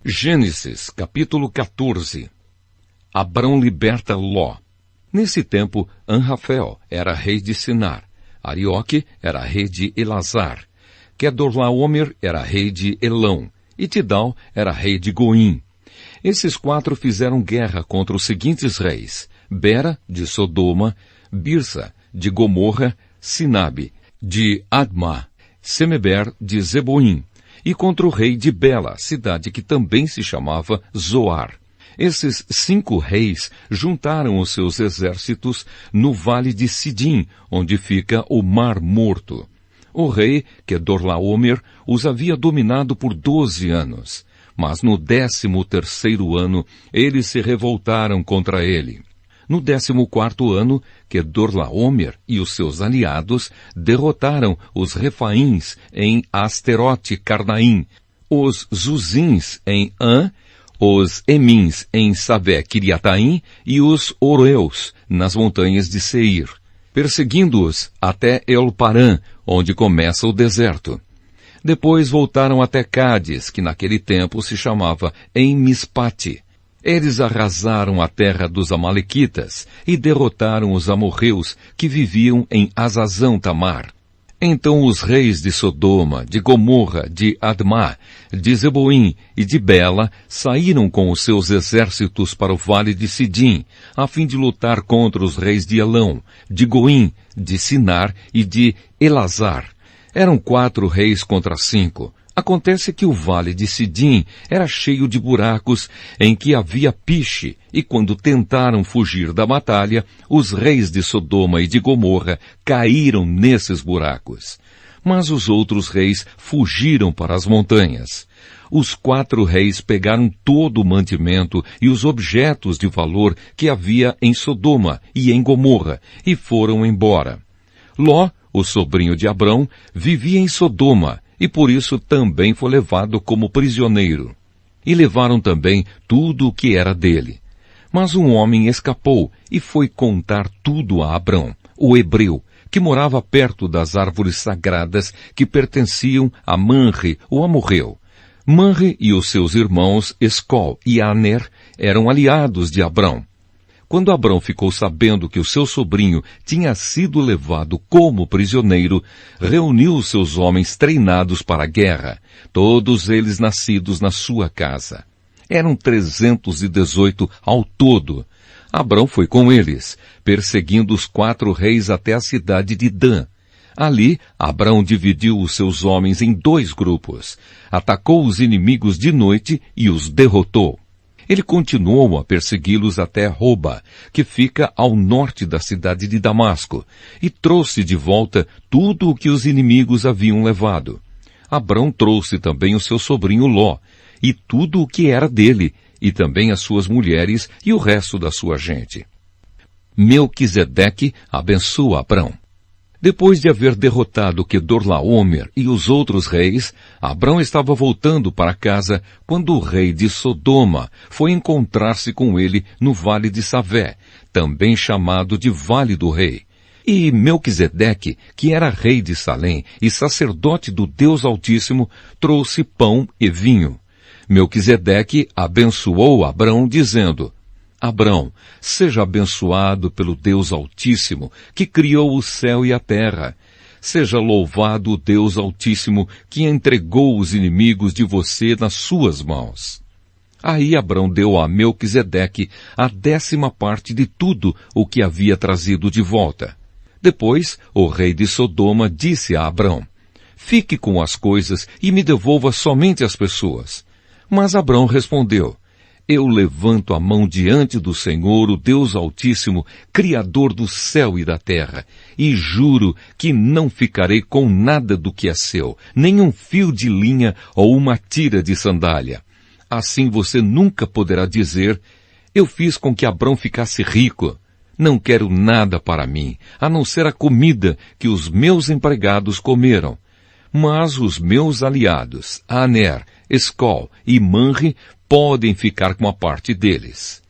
Gênesis, capítulo 14. Abrão liberta Ló. Nesse tempo, Anrafel era rei de Sinar, Arioque era rei de Elazar, Quedorlaomer era rei de Elão, e Tidal era rei de Goim. Esses 4 fizeram guerra contra os seguintes reis: Bera, de Sodoma, Birsa, de Gomorra, Sinabe, de Admá, Semeber, de Zeboim, e contra o rei de Bela, cidade que também se chamava Zoar. Esses 5 reis juntaram os seus exércitos no vale de Sidim, onde fica o Mar Morto. O rei Quedorlaomer os havia dominado por 12 anos, mas no 13º ano eles se revoltaram contra ele. No 14º ano, Quedorlaomer e os seus aliados derrotaram os Refaíns em Asterote Carnaim, os Zuzins em An, os Emins em Sabé Kiriataim e os Oreus nas montanhas de Seir, perseguindo-os até El-Parã, onde começa o deserto. Depois voltaram até Cádiz, que naquele tempo se chamava En-Mispate. Eles arrasaram a terra dos amalequitas e derrotaram os amorreus que viviam em Azazão Tamar. Então os reis de Sodoma, de Gomorra, de Admá, de Zeboim e de Bela saíram com os seus exércitos para o vale de Sidim, a fim de lutar contra os reis de Elão, de Goim, de Sinar e de Elazar. Eram 4 reis contra 5. Acontece que o vale de Sidim era cheio de buracos em que havia piche, e quando tentaram fugir da batalha, os reis de Sodoma e de Gomorra caíram nesses buracos. Mas os outros reis fugiram para as montanhas. Os 4 reis pegaram todo o mantimento e os objetos de valor que havia em Sodoma e em Gomorra, e foram embora. Ló, o sobrinho de Abrão, vivia em Sodoma, e por isso também foi levado como prisioneiro. E levaram também tudo o que era dele. Mas um homem escapou e foi contar tudo a Abrão, o hebreu, que morava perto das árvores sagradas que pertenciam a Manre, o amorreu. Manre e os seus irmãos Escol e Aner eram aliados de Abrão. Quando Abrão ficou sabendo que o seu sobrinho tinha sido levado como prisioneiro, reuniu os seus homens treinados para a guerra, todos eles nascidos na sua casa. Eram 318 ao todo. Abrão foi com eles, perseguindo os 4 reis até a cidade de Dan. Ali, Abrão dividiu os seus homens em 2 grupos, atacou os inimigos de noite e os derrotou. Ele continuou a persegui-los até Roba, que fica ao norte da cidade de Damasco, e trouxe de volta tudo o que os inimigos haviam levado. Abrão trouxe também o seu sobrinho Ló, e tudo o que era dele, e também as suas mulheres e o resto da sua gente. Melquisedeque abençoa Abrão. Depois de haver derrotado Quedorlaomer e os outros reis, Abrão estava voltando para casa quando o rei de Sodoma foi encontrar-se com ele no vale de Savé, também chamado de Vale do Rei. E Melquisedeque, que era rei de Salém e sacerdote do Deus Altíssimo, trouxe pão e vinho. Melquisedeque abençoou Abrão, dizendo: Abrão, seja abençoado pelo Deus Altíssimo, que criou o céu e a terra. Seja louvado o Deus Altíssimo, que entregou os inimigos de você nas suas mãos. Aí Abrão deu a Melquisedeque a 10ª parte de tudo o que havia trazido de volta. Depois, o rei de Sodoma disse a Abrão: Fique com as coisas e me devolva somente as pessoas. Mas Abrão respondeu: Eu levanto a mão diante do Senhor, o Deus Altíssimo, Criador do céu e da terra, e juro que não ficarei com nada do que é seu, nem um fio de linha ou uma tira de sandália. Assim você nunca poderá dizer: Eu fiz com que Abrão ficasse rico. Não quero nada para mim, a não ser a comida que os meus empregados comeram. Mas os meus aliados, Aner, Escol e Manre, podem ficar com a parte deles.